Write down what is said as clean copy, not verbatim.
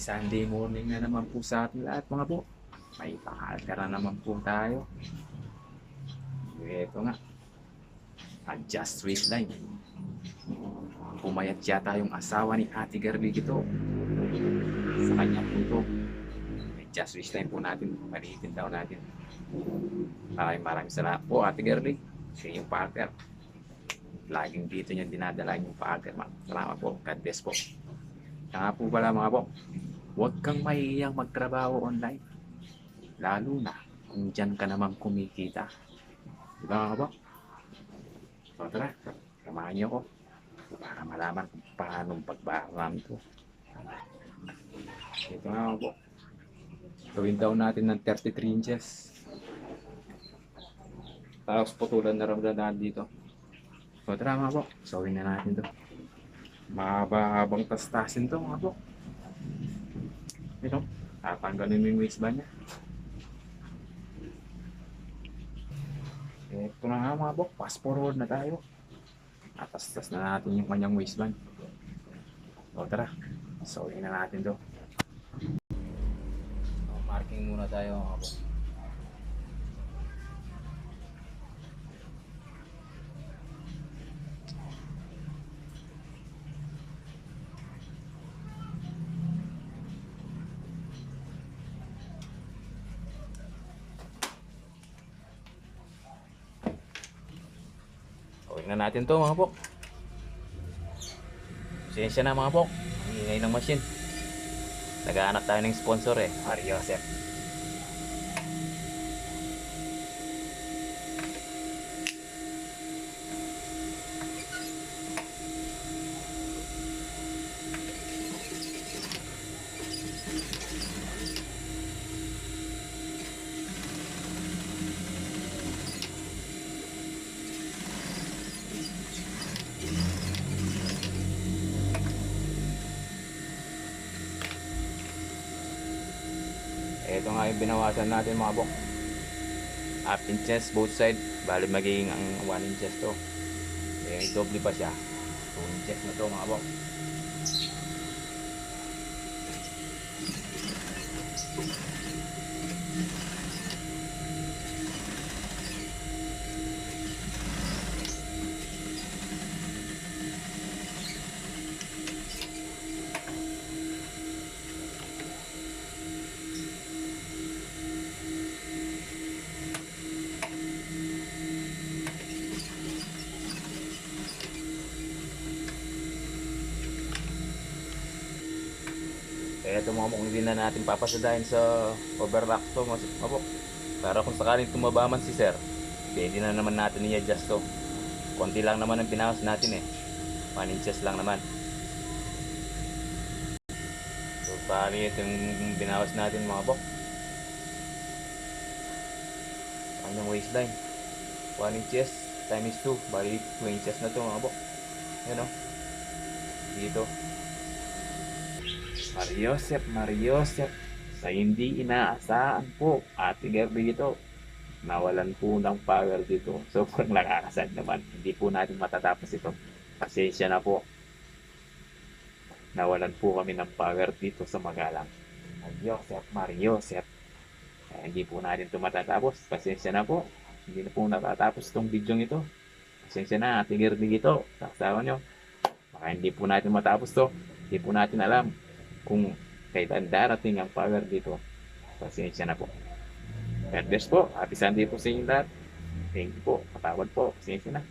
Sunday morning na naman po sa ating lahat mga po. May pakakara naman po tayo. Ito nga, adjust waistline. Pumayat yata yung asawa ni Ate Garlig ito. Sa kanya po ito. Adjust waistline po natin. Palitin daw natin. Maraming salamat po Ate Garlig. Siya yung partner. Laging dito niya dinadala yung partner. Salamat po. God bless po. Kaya po pala mga po, huwag kang mahihiyang magtrabaho online. Lalo na kung dyan ka naman kumikita. Diba mga po? So tara, samahan niyo ko para malaman kung paano pagbago namin ito. Ito nga mga po. Gawin daw natin ng 33 inches. Tapos putulan na ramdaman dito. So tara mga po, sawin na natin ito. Mahaba-habang tastasin to mga po. Ito, tatanggalin mo yung waistband niya. Ito na nga mga po, fast forward na tayo. Atastas na natin yung kanyang waistband. O tara, sawin na natin to. Marking muna tayo mga po. Sawin na natin to mga po. Pasensya na mga po, ang ingay ng machine. Naghahanap tayo ng sponsor Mario Joseph. Ito nga yung binawasan natin mga bok. Half inches both side. Bali magiging ang 1 inches to. Doble pa siya. 2 inches na to mga bok. Ito mga bok, hindi na natin papasadahin sa overlock to mga bok. Para kung sakaling tumaba man si sir, pwede na naman natin i-adjust to. Konti lang naman ang pinawas natin 1 inches lang naman. So bali ito yung binawas natin mga bok. Kanyang waistline 1 inches times 2, bali 2 inches na to mga bok. Yan dito. Mario Joseph, sa hindi inaasahan po, Ate Garlig ito, nawalan po ng power dito. Sobrang nakakasad naman. Hindi po natin matatapos ito. Pasensya na po. Nawalan po kami ng power dito sa Magalang. Mario Joseph. Hindi po natin ito matatapos. Pasensya na po. Hindi na po natatapos itong video ito. Pasensya na, Ate Garlig ito. Saksawa nyo. Baka hindi po natin matapos to. Hindi po natin alam kung kailan darating ang power dito. Pasensya na po. God bless po. Happy Sunday po sa inyo lahat. Thank you po. Patawad po. Pasensya na.